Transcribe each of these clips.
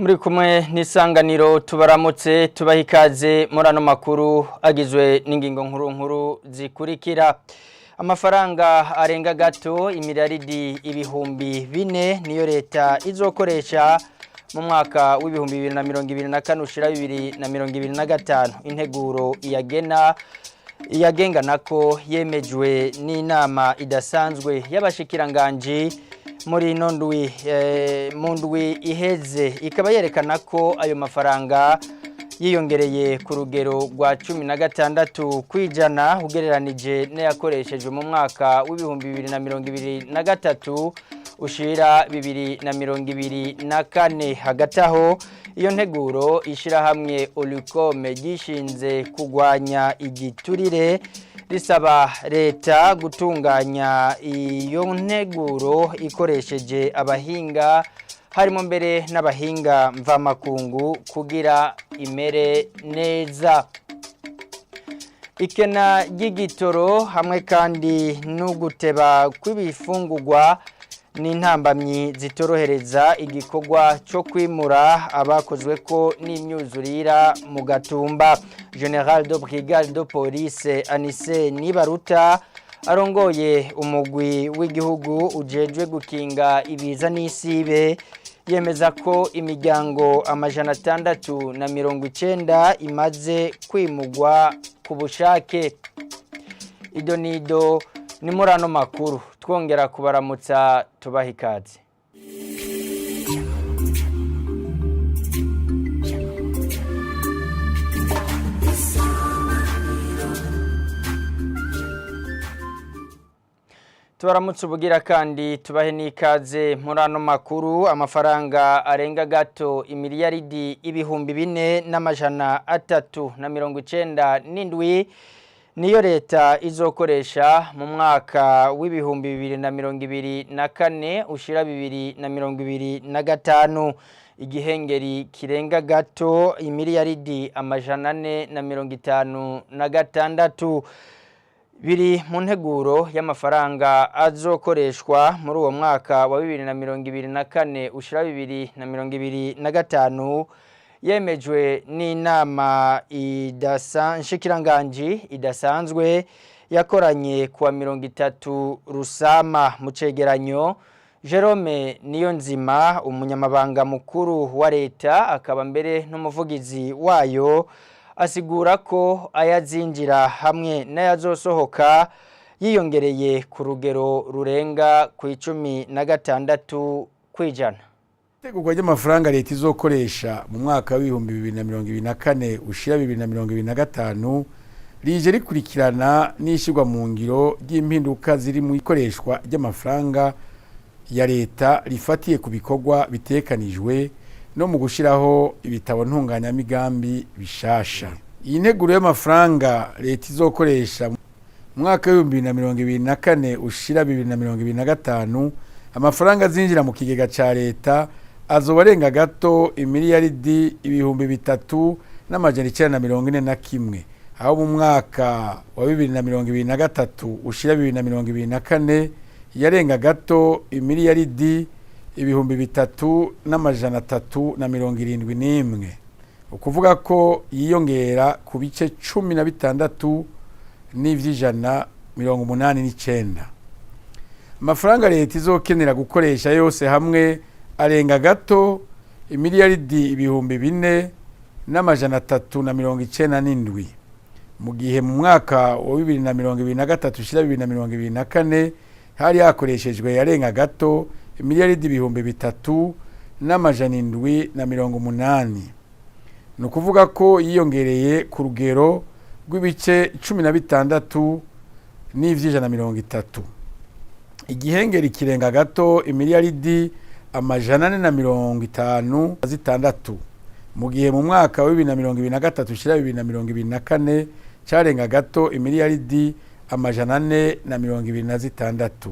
Muri kumwe n'isanganiro tubaramutse tubaha ikaze muri ano makuru agizwe n'ingingo nkuru zikurikira. Amafaranga arenga gato imiliyaridi ibihumbi 4 niyo leta izokoresha mu mwaka w'ibihumbi 2024 ushira 2025. Integuro iyagenga nako yemejwe n'inama idasanzwe y'abashikiranganje muri ndwi iheze, ikaba yerekana ko ayo mafaranga yiyongereye ku rugero rwa 16 kwijana ugereranije n'ayakoresheje mu mwaka w'ibihumbi 2023 ushira 2024. Hagati aho iyo nteguro ishira hamwe Olukome gishinze kugwanya igiturire risaba leta gutunganya iyo nteguro ikoresheje abahinga harimo mbere n'abahinga mvamakungu kugira imere neza. Ikena ry'igitoro hamwe kandi n'uguteba kw'ibifungurwa n'intambamyi zitorohereza igikorwa cyo kwimura abakozwe ko n'imyuzurira mu Gatumba. General de Brigade de Police Anise Nibaruta arongoye umugwi w'igihugu ujejwe gukinga ibiza n'isibe yemeza ko imiryango 690 imaze kwimugwa ku bushake. Idonido ni muri ano makuru twongera kubaramutsa tubaha ikaze. Tubaramutse ubugira kandi tubahe n'ikaze muri ano makuru. Amafaranga arenga gato imiliyaridi ibihumbi 4,397 niyo leta izokoresha mu mwaka w'ibihumbi 2024 ushira 2025. Igihengeri kirenga gato imiliyaridi 456 biri mu nteguro y'amafaranga azokoreshwa muri uwo mwaka wa 2024 ushira 2025 yemejwe n'inama nshikiranganji idasanzwe yakoranye kuwa 30 Rusama. Mu cegeranyo Jerome Niyonzima umunyamabanga mukuru wa leta akaba mbere n'umuvugizi wayo asigura ko ayazinjira hamwe n'ayazosohoka yiyongereye ku rugero rurenga ku 16 kwijana. Itegurwa ry'amafaranga leta izokoresha mu mwaka w'ibihumbi 2024 ushira 2025 rije rikurikirana n'ishirwa mu ngiro ry'impinduka ziri mu ikoreshwa ry'amafaranga ya leta rifatiye ku bikorwa bitekanijwe no mu gushiraho ibitabo ntunganyamigambi bishasha. Iyi nteguro y'amafaranga leta izokoresha mu mwaka w'ibihumbi 2024 ushira 2025 amafaranga azinjira mu kigega ca leta azobarenga gato imiliyaridi ibihumbi 3,941 aho mu mwaka wa 2023 ushira 2024 yarenga gato imiliyaridi ibihumbi 3,371. Ukuvuga ko yiyongera ku bice 16 n'ivy'ijana 89. Amafaranga leta izokenera gukoresha yose hamwe arenga gato imiliyaridi ibihumbi 4,397 mu gihe mu mwaka wa 2023 ushira 2024 hari hakoreshejwe yarenga gato imiliyaridi ibihumbi 3,780. ni ukuvuga ko yiyongereye ku rugero rw'ibice 16 n'ivy'ijana 30. Igihengeri kirenga gato imiliyaridi 456 mu gihe mu mwaka wa 2023 ushira 2024 carenga gato imiliyaridi 426.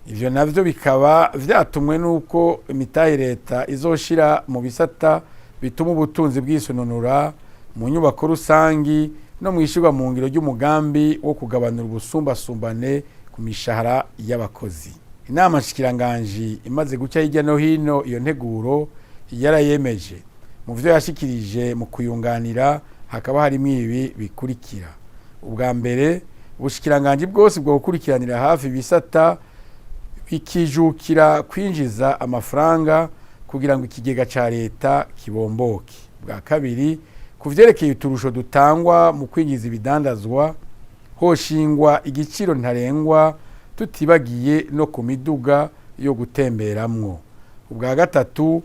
Ivyo navyo bikaba vyatumwe nuko imitahe leta izoshira mu bisata bituma ubutunzi bw'isununura mu nyubako rusangi no mwishirwa mu ngiro ry'umugambi wo kugabanura ubusumbasumbane ku mishahara y'abakozi. Inama nshikiranganji imaze guca hirya no hino iyo nteguro yarayemeje. Mu vyo yashikirije mu kuyunganira hakaba harimo ibi bikurikira. Ubwa mbere, ubushikiranganje bwose bwo gukurikiranira hafi bisata bikijukira kwinjiza amafaranga kugira ngo ikigega ca leta kibomboke. Bwa kabiri, kuvyerekeye uturusho dutangwa mu kwinjiza ibidandazwa, hoshingwa igiciro ntarengwa tutibagiye no ku miduga yo gutemberamwo. Ubwa gatatu,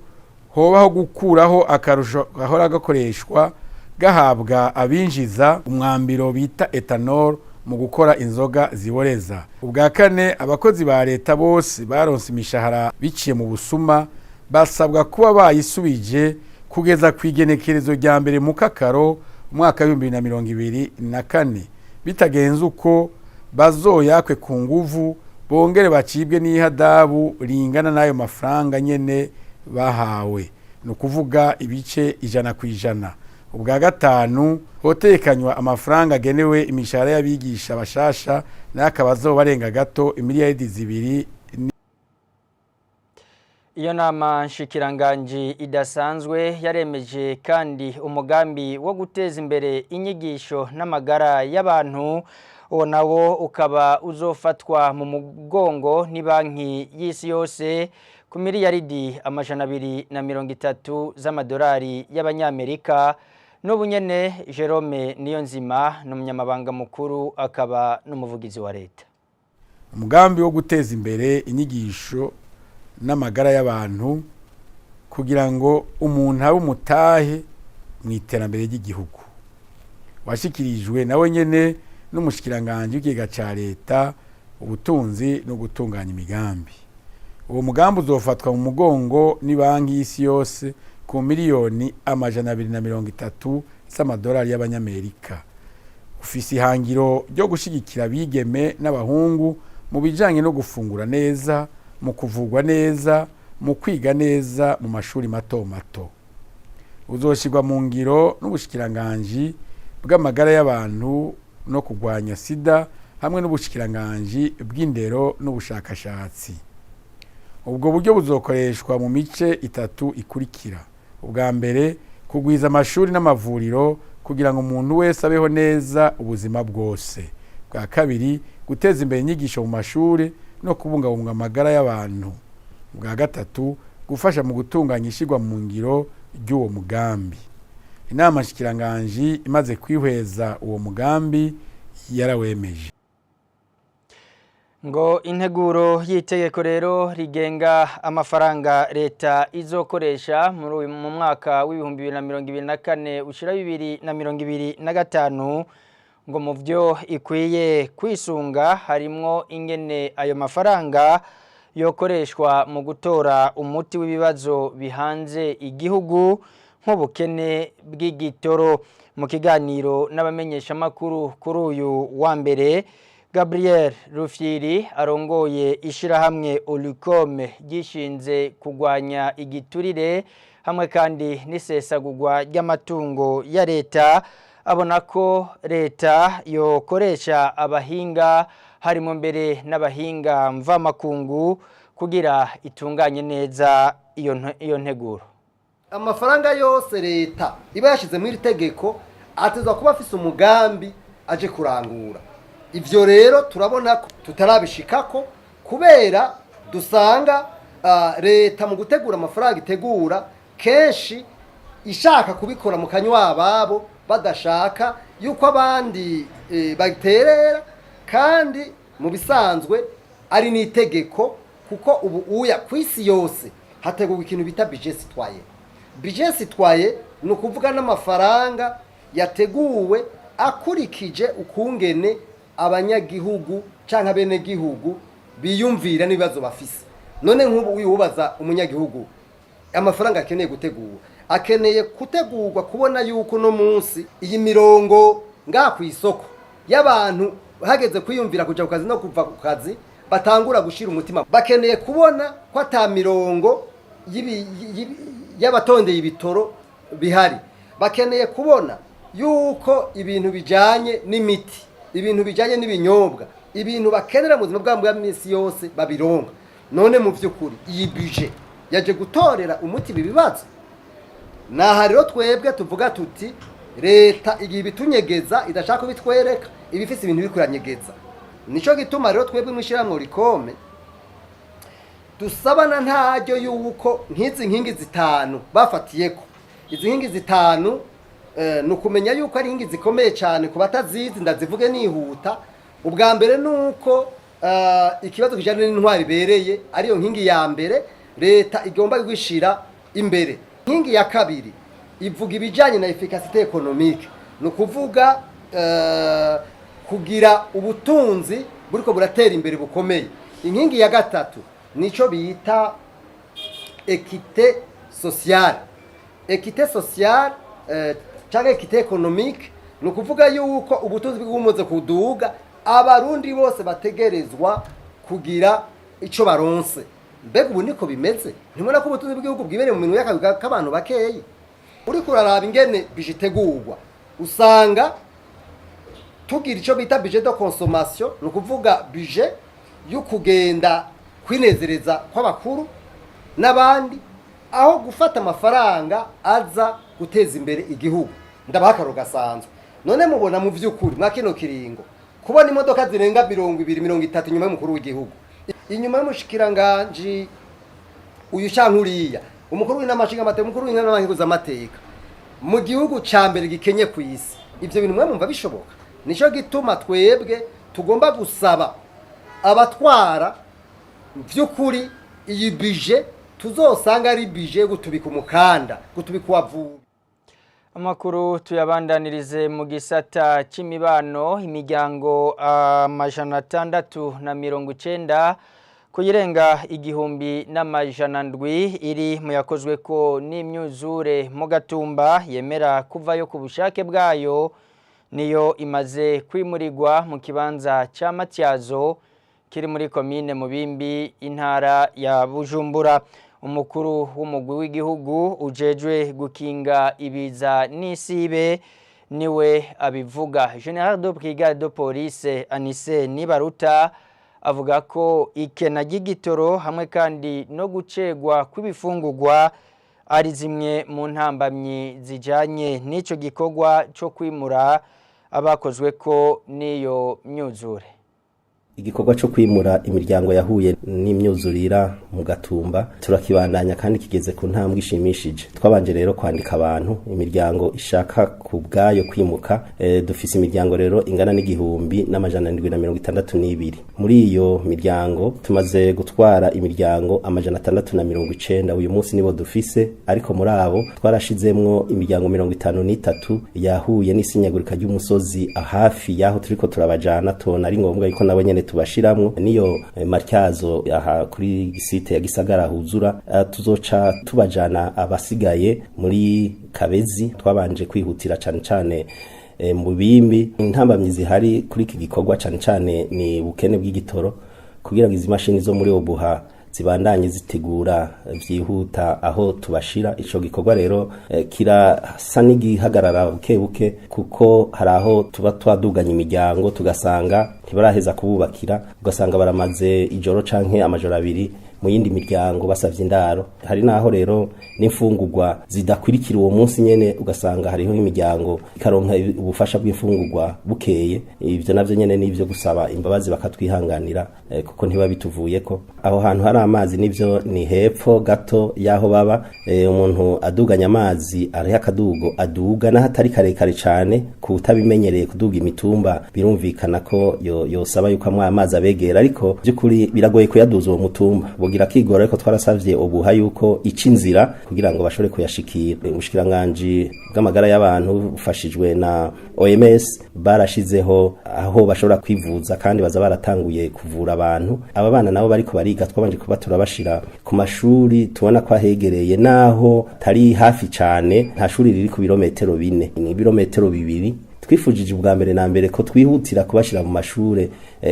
hobaho gukuraho akarusho gahora gakoreshwa gahabwa abinjiza umwambiro bita ethanol mu gukora inzoga ziboreza. Ubwa kane, abakozi ba leta bose baronse imishahara biciye mu busuma basabwa kuba bayisubije kugeza kwigenekerezo rya mbere mu kakaro umwaka wa 2024. Bitagenze uko bazoyakwe ku nguvu bongere bacibwe n'ihadabu ringana n'ayo mafaranga nyene bahawe, no kuvuga ibice 100%. Ubwa gatanu, hotekanywa amafaranga agenewe imishahara y'abigisha bashasha n'akabazo barenga gato imiliyaridi 2. Iyo nama nshikiranganji idasanzwe yaremeje kandi umugambi wo guteza imbere inyigisho n'amagara y'abantu, uwo nawo ukaba uzofatwa mu mugongo ni banki y'isi yose ku miliyaridi 230 z'amadolari y'abanyamerika. N'ubunyene Jerome Niyonzima n'umunyamabanga mukuru akaba n'umuvugizi wa leta. Umugambi wo guteza imbere inyigisho n'amagara y'abantu kugira ngo umuntu abe umutahe mu iterambere ry'igihugu washikirijwe nawe nyene n'umushikiranganje w'ikigega ca leta, ubutunzi no gutunganya imigambi. Uwo mugambi uzofatwa mu mugongo ni banki y'isi yose ku miliyoni 230 z'amadolari y'abanyamerika. Ufise ihangiro ryo gushigikira bigeme n'abahungu mu bijanye no gufungura neza, mu kuvugwa neza, mu kwiga neza mu mashuri mato mato. Uzoshirwa mu ngiro n'ubushikiranganje bw'amagara y'abantu no kugwanya sida hamwe n'ubushikiranganje bw'indero n'ubushakashatsi. Ubwo buryo buzokoreshwa mu mice 3 ikurikira. Ubwa mbere, kugwiza amashuri n'amavuriro kugira ngo umuntu wese abeho neza ubuzima bwose. Bwa kabiri, guteza imbere inyigisho mu mashuri no kubungabunga amagara y'abantu. Bwa gatatu, gufasha mu gutunganya ishigwa mu ngiro ry'uwo mugambi. Inama nshikiranganji imaze kwihweza uwo mugambi yarawemeje. Ngo integuro y'itegeko rero rigenga amafaranga leta izokoresha mu mwaka w'ibihumbi 2024 ushira 2025 ngo mu byo ikwiye kwisunga harimwo ingene ayo mafaranga yokoreshwa mu gutora umuti w'ibibazo bihanze igihugu nk'ubukene bw'igitoro. Mu kiganiro n'abamenyesha makuru kuri uyu wa mbere, Gabriel Rufyiri arongoye ishirahamwe Olicome gishinze kugwanya igiturire hamwe kandi n'isesagurwa ry'amatungo ya leta, abona ko leta yokoresha abahinga harimo mbere n'abahinga mvamakungu kugira itunganye neza iyo nteguro. Amafaranga yose leta iba yashize muri tegeko atezwa kuba afise umugambi aje kurangura. Ivyo rero turabona ko tutarabishikako kubera dusanga leta mu gutegura amafaranga itegura kenshi ishaka kubikora mu kanywa babo badashaka yuko abandi baterera, kandi mu bisanzwe ari n'itegeko kuko ubu uya kwisi yose hategurwa ikintu bita budget citoyen. Budget citoyen no kuvuga n'amafaranga yateguwe akurikije ukungene abanyagihugu canka bene gihugu biyumvira n'ibibazo bafise. None nk'ubu uyubaza umunyagihugu amafaranga akeneye gutegura, akeneye kutegurwa kubona yuko no munsi iyi mirongo nga ku isoko y'abantu hageze kwiyumvira kuja ku kazi no kuva ku kazi batangura gushira umutima, bakeneye kubona ko ata mirongo y'abatondeye ibitoro bihari, bakeneye kubona yuko ibintu bijanye n'imiti, ibintu bijanye n'ibinyobwa, ibintu bakenera mu buzima bwabo bwa minsi yose babironka. None mu vyukuri iyi budget yaje gutorera umuti ibi bibazo. Naha rero twebwe tuvuga tuti leta igiye bitunyegeza idashaka bitwereka ibifise ibintu bikuranyegeza. Nico gituma rero twebwe mwishiramwe rikome dusabana ntajyo yuko nkizi nkingi zitanu bafatiyeko. Izi nkingi zitanu nukumenya yuko ari inkingi zikomeye cyane ku batazizi ndazivuge nihuta. Ubwa mbere nuko ikibazo kijanye n'intwari bereye ariyo nkingi ya mbere leta igomba gushira imbere. Nkingi ya kabiri ivuga ibijanye na efficacité économique, nukuvuga kugira ubutunzi buriko buratera imbere bukomeye. Inkingi ya gatatu nico bita équité sociale. Équité sociale cyangwa équité économique nukuvuga yuko ubutunzi bw'umuze kuduga abarundi bose bategerezwa kugira ico baronse. Mbega ubu niko bimeze? Ntimubona ko ubutunzi bw'igihugu bwibereye mu minwe y'abantu bakeyi? Uri kuraraba ingene bijitegurwa usanga tugira ico bita budget de consommation, nukuvuga budget yo kugenda kwinezereza kw'abakuru n'abandi aho gufata amafaranga aza guteza imbere igihugu. Ndabakaro gasanzwe. None mubona mu vy'ukuri mwa kino kiringo kubona imodoka zirenga 230 nyuma y'umukuru w'igihugu, inyuma y'umushikiranganje uyu Shankuriya, umukuru w'inamashinga amateka, umukuru w'inamankiza amateka mu gihugu ca mbere gikenye ku isi. Ivyo bintu mwe mumva bishoboka? Nico gituma twebwe tugomba gusaba abatwara vy'ukuri iyi budget tuzosanga ari budget gutubika umukanda, gutubika wavu. Amakuru tuyabandanirize mu gisata c'imibano. Imiryango 690 kuyirenga 1700 iri mu yakozwe ko n'imyuzure mu Gatumba yemera kuvayo ku bushake bwayo niyo imaze kwimurirwa mu kibanza ca Matyazo kiri muri komine Mubimbi intara ya Bujumbura. Umukuru w'umugwi w'igihugu ujejwe gukinga ibiza n'isibe niwe abivuga. General de Brigade de Police Anise Nibaruta avuga ko ikena ry'igitoro hamwe kandi no gucegwa kw'ibifungurwa ari zimwe mu ntambamyi zijanye n'ico gikorwa cyo kwimura abakozwe ko niyo myuzure. Igikorwa cyo kwimura imiryango yahuye n'imyuzurira mu Gatumba turakibandanya kandi kigeze ku ntambwe ishimishije. Twabanje rero kwandika abantu imiryango ishaka kubgayo kwimuka. Dufise imiryango rero ingana n'igihumbi n'amajana 762. Muri iyo miryango tumaze gutwara imiryango amajana 690. Uyu munsi nibo dufise, ariko muri abo twarashizemwo imiryango 53 yahuye n'isinyagurika ry'umusozi hafi yaho turiko turabajana. Tona ari ngombwa yuko nabo nyene tubashiramwo niyo Matyazo aha kuri site ya Gisagara huzura. Tuzoca tubajana abasigaye muri Kabezi. Twabanje kwihutira cyane mu Bimbi. Intambamyi zihari kuri iki gikorwa cyane ni bukene bw'igitoro kugira ngo izi mashini zo muri Obuha zibandanye zitegura vyihuta aho tubashira. Ico gikorwa rero kirasa n'igihagarara buke kuko haraho tuba twaduganya imiryango tugasanga ntibaraheza kububakira, ugasanga baramaze ijoro canke amajoro abiri mu yindi miryango basavye indaro. Hari naho rero n'imfungurwa zidakwirikira uwo munsi nyene, ugasanga hariho imiryango ikaronka ubufasha bw'imfungurwa bukeye. Ivyo navyo nyene nivyo gusaba imbabazi bakatwihanganira kuko ntiba bituvuyeko. Aho hantu hari amazi nivyo ni hepfo gato yaho baba. Umuntu aduganya amazi ari akadugo aduga na hatari karekare cyane kutabimenyereye kuduga imitumba, birumvikana ko yosaba yuko amazi abegera, ariko byukuri biragoye kuyaduza uwo mutumba. Bogira kigora ariko twarasavye Obuha yuko icinzira kugira ngo bashore kuyashikira. Ubushikiranganje bw'amagara y'abantu bufashijwe na OMS barashizeho aho bashobora kwivuza kandi baza baratanguye kuvura abantu. Aba bana nabo bariko bariga twabanje kuba turabashira ku mashuri tubona ko ahegereye naho tari hafi cyane. Nta shuri riri ku birometero 4 ni birometero 2. Twifujije ubwa mbere na mbere ko twihutira kubashira mu mashure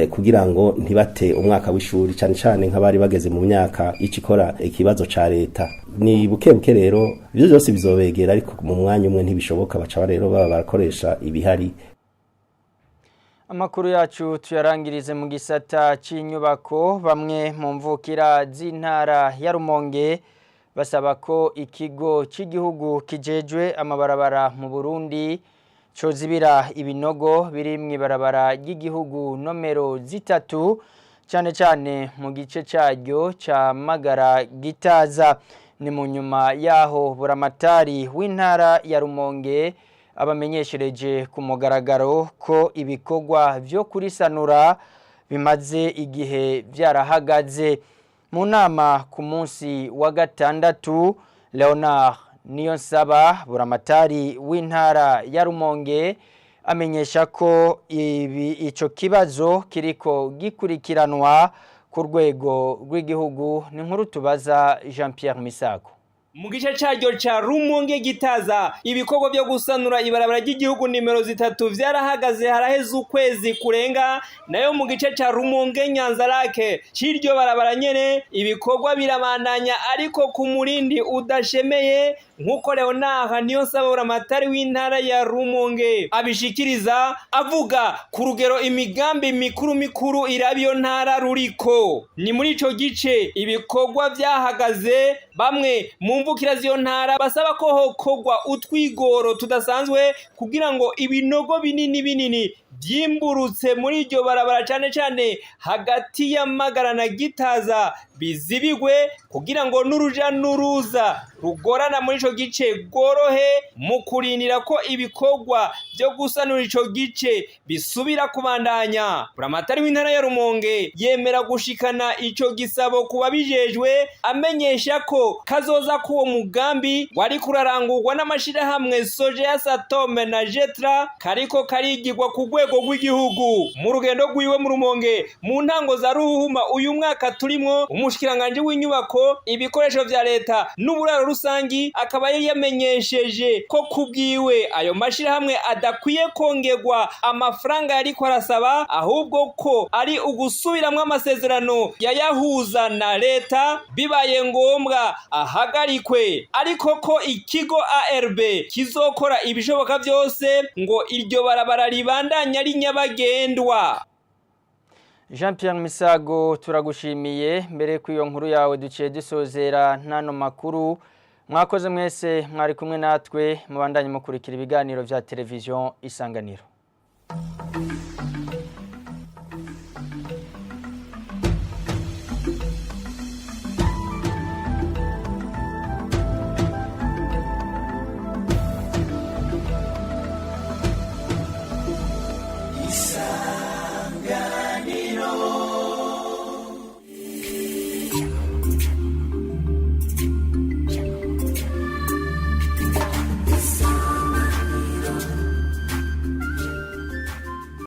kugira ngo ntibate umwaka w'ishuri cyane nk'abari bageze mu myaka icikora ikibazo ca leta. Ni buke rero ibyo byose bizobegera, ariko mu mwanya umwe ntibishoboka, baca rero baba barakoresha ibihari. Amakuru yacu tuyarangirize mu gisata c'inyubako. Bamwe mu mvukira z'intara ya Rumonge basaba ko ikigo cy'igihugu kijejwe amabarabara mu Burundi cozibira ibinogo biri mw'ibarabara ry'igihugu nomero 3 cyane cyane mu gice cyaryo ca Magara Gitaza. Ni mu nyuma yaho buramatari w'intara ya Rumonge abamenyeshereje ku mugaragaro ko ibikorwa byo kurisanura bimaze igihe byarahagaze. Mu nama ku munsi wa gatandatu, Leonard Niyonsaba buramatari w'intara ya Rumonge amenyesha ko ico kibazo kiriko gikurikiranwa ku rwego rw'igihugu. Ni nkuru tubaza Jean Pierre Misago. Mu gice cyaryo ca Rumonge Gitaza ibikorwa byo gusanura ibarabara ry'igihugu nimero 3 vyarahagaze haraheze ukwezi kurenga, nayo mu gice ca Rumonge Nyanzarake ciryo barabara nyene ibikorwa birabandanya ariko ku murindi udashemeye nkuko Leonard Niyonsaba buramatari w'intara ya Rumonge abishikiriza, avuga ku rugero imigambi mikuru irabiyo ntara ruriko. Ni muri ico gice ibikorwa vyahagaze, bamwe mu mvukira z'iyo ntara basaba ko hokogwa utwigoro tudasanzwe kugira ngo ibinogo binini byimburutse muri iryo barabara cyane hagati ya Magara na Gitaza bizibigwe kugira ngo n'uruja n'uruza rugorana muri ico gice gorohe mu kurindira ko ibikorwa byo gusanura ico gice bisubira kubandanya. Buramatari w'intara ya Rumonge yemera gushikana ico gisabo kuba bijejwe, amenyesha ko kazoza kuwo mugambi wari kurarangurwa n'amashirahamwe Sojeya Satome na Jetra kariko karigirwa ku rwego rw'igihugu. Mu rugendo rwiwe mu Rumonge mu ntango za Ruhuhuma uyu mwaka turimwo, umushikiranganje w'inyubako ibikoresho vya leta n'uburaro rusangi akaba yari yamenyesheje ko kubwiwe ayo mashirahamwe adakwiye kongerwa amafaranga yariko arasaba, ahubwo ko ari ugusubiramwo amasezerano yayahuza na leta, bibaye ngombwa ahagarikwe, ariko ko ikigo ARB kizokora ibishoboka byose ngo iryo barabara ribandanya ari nyabagendwa. Jean Pierre Misago turagushimiye. Mbere ku iyo nkuru yawe duciye dusozera ntano makuru. Mwakoze mwese mwari kumwe natwe, mubandanye mukurikira ibiganiro vya televiziyo Isanganiro.